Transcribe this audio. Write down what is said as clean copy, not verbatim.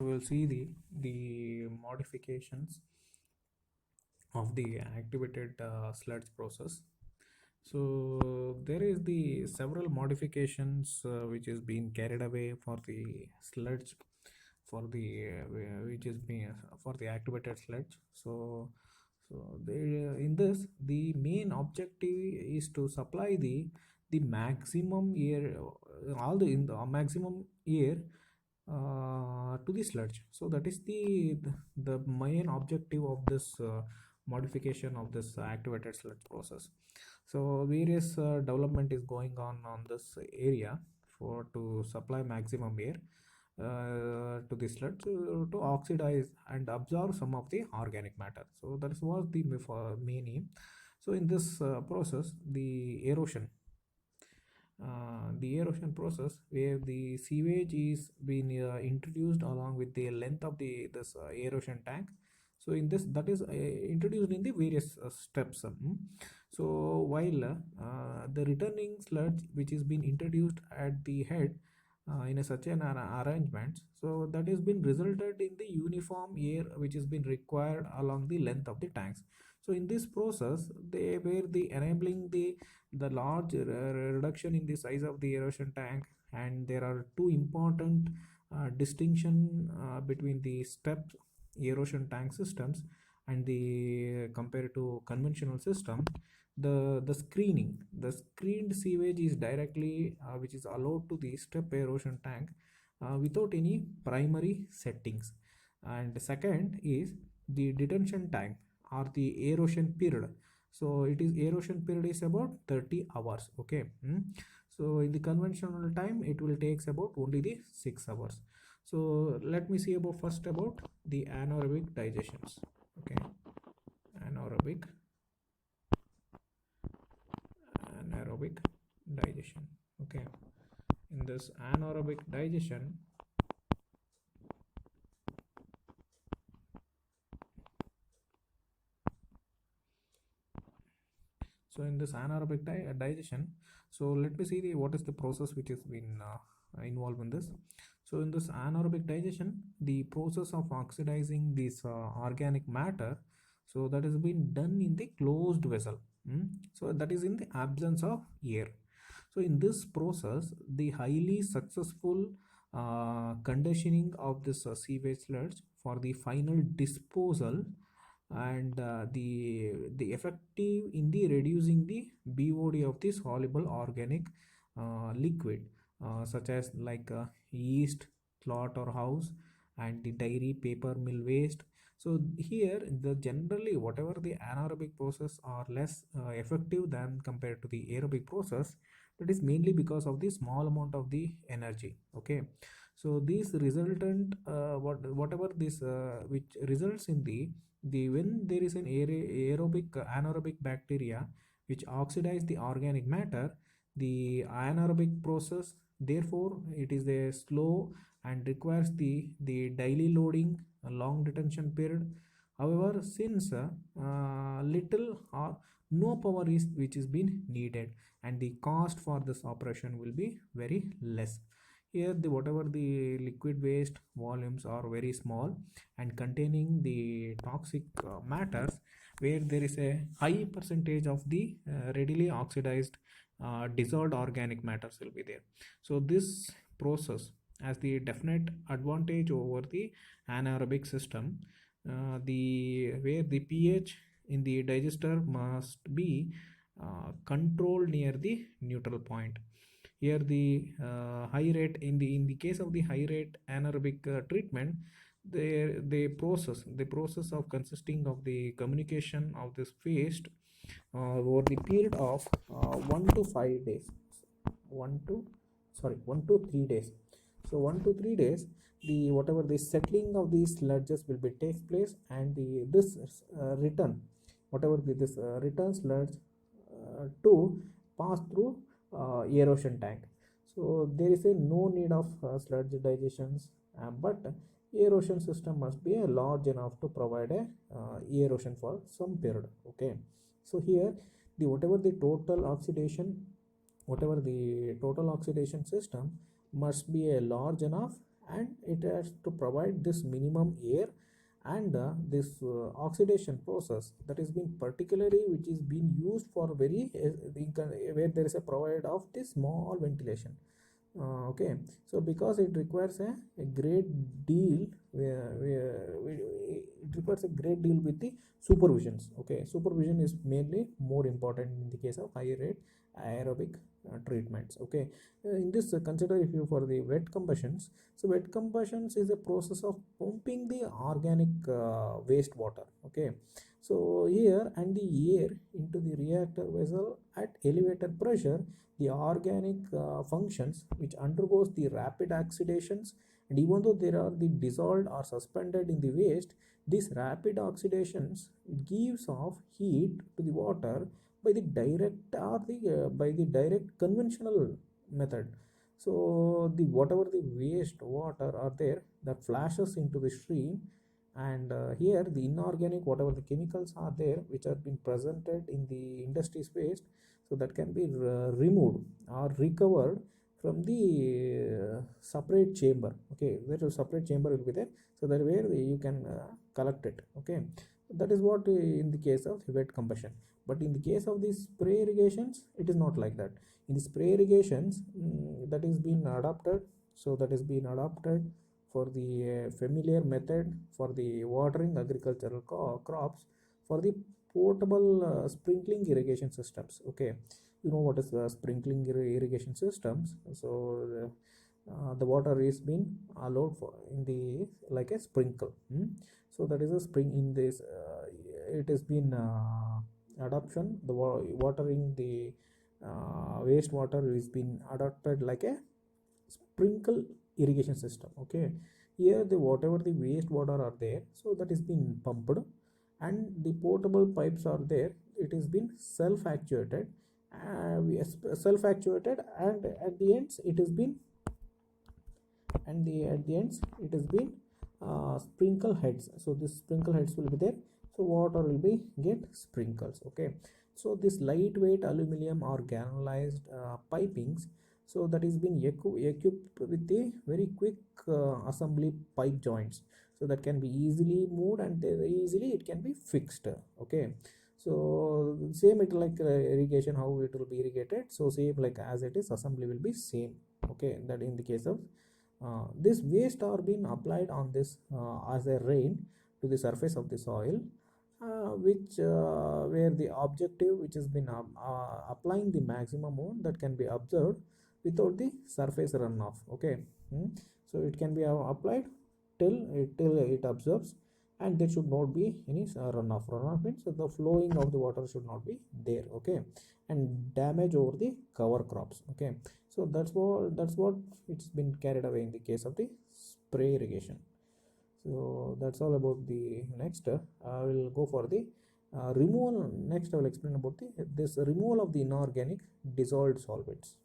We will see the modifications of the activated sludge process. So there is the several modifications which is being carried away for the sludge, for the which is being for the activated sludge. So they, in this, the main objective is to supply the maximum air, all the in the maximum air to the sludge. So that is the main objective of this modification of this activated sludge process. So various development is going on this area for to supply maximum air to the sludge to oxidize and absorb some of the organic matter. So that was the main aim. So in this process, the erosion process where the sewage is being introduced along with the length of the this erosion tank. So in this, that is introduced in the various steps. So while the returning sludge which is being introduced at the head in a such an arrangement, so that has been resulted in the uniform air which has been required along the length of the tanks. So in this process, they were the enabling the large reduction in the size of the erosion tank, and there are two important distinction between the step erosion tank systems and the compared to conventional system. The screened sewage is directly which is allowed to the step erosion tank without any primary settings. And second is the detention time or the erosion period. So it is erosion period is about 30 hours. Okay. So in the conventional time it will takes about only the 6 hours. So let me see about first about the anaerobic digestions. Okay, anaerobic anaerobic digestion. Okay, in this anaerobic digestion, so in this anaerobic digestion, so let me see the what is the process which has been involved in this. So in this anaerobic digestion, the process of oxidizing this organic matter, so that has been done in the closed vessel. So that is in the absence of air. So in this process, the highly successful conditioning of this sewage sludge for the final disposal, and the effective in the reducing the BOD of the soluble organic liquid such as like yeast, slaughterhouse, and the dairy paper mill waste. So here the generally whatever the anaerobic process are less effective than compared to the aerobic process, that is mainly because of the small amount of the energy. Okay, so this resultant whatever this which results in the when there is an aerobic anaerobic bacteria which oxidize the organic matter, the anaerobic process, therefore it is a slow and requires the daily loading, a long detention period. However, since little or no power is which is being needed, and the cost for this operation will be very less. Here the whatever the liquid waste volumes are very small and containing the toxic matters, where there is a high percentage of the readily oxidized dissolved organic matters will be there. So this process has the definite advantage over the anaerobic system, the where the pH in the digester must be controlled near the neutral point. Here the high rate in the case of the high rate anaerobic treatment, the process of consisting of the communication of this waste over the period of 1 to 5 days, 1 to 3 days. So 1 to 3 days, the whatever the settling of these sludges will be takes place, and the this return whatever this return sludge to pass through erosion tank. So there is a no need of sludge digestions, but erosion system must be a large enough to provide a erosion for some period. Okay, so here the whatever the total oxidation system must be a large enough and it has to provide this minimum air, and this oxidation process that is being particularly which is being used for very where there is a provide of this small ventilation. Okay, so because it requires a great deal it requires a great deal with the supervisions. Okay, supervision is mainly more important in the case of high rate aerobic treatments. Okay, in this consider if you for the wet combustions. So wet combustions is a process of pumping the organic wastewater. Okay, so here and the air into the reactor vessel at elevated pressure, the organic functions which undergoes the rapid oxidations, and even though there are the dissolved or suspended in the waste, these rapid oxidations gives off heat to the water by the direct or the by the direct conventional method. So the whatever the waste water are there that flashes into the stream, and here the inorganic whatever the chemicals are there which are being presented in the industry's waste, so that can be removed or recovered from the separate chamber. Okay, there is a separate chamber will be there, so that where you can collect it. Okay, that is what in the case of wet combustion. But in the case of these spray irrigations, it is not like that. In the spray irrigations, that is being adopted, so that is being adopted for the familiar method for the watering agricultural crops for the portable sprinkling irrigation systems. Okay, you know what is sprinkling irrigation systems. So the water is being allowed for in the like a sprinkle. So that is a spring in this it has been adoption the watering the wastewater is been adopted like a sprinkle irrigation system. Okay, here the whatever the wastewater are there, so that is being pumped, and the portable pipes are there, it is been self-actuated, and at the ends it has been at the ends it has been sprinkle heads. So this sprinkle heads will be there, so water will be get sprinkles. Okay, so this lightweight aluminum or granulized pipings, so that is been equipped with a very quick assembly pipe joints, so that can be easily moved and easily it can be fixed. Okay, so same it like irrigation how it will be irrigated, so same like as it is assembly will be same. Okay, that in the case of this waste are being applied on this as a rain to the surface of the soil, which where the objective which has been applying the maximum amount that can be observed without the surface runoff. Okay, so it can be applied till it absorbs, and there should not be any runoff. Runoff means the flowing of the water should not be there. Okay, and damage over the cover crops. Okay, so that's what it's been carried away in the case of the spray irrigation. So that's all about the next. I will go for the removal. Next I will explain about the this removal of the inorganic dissolved solvents.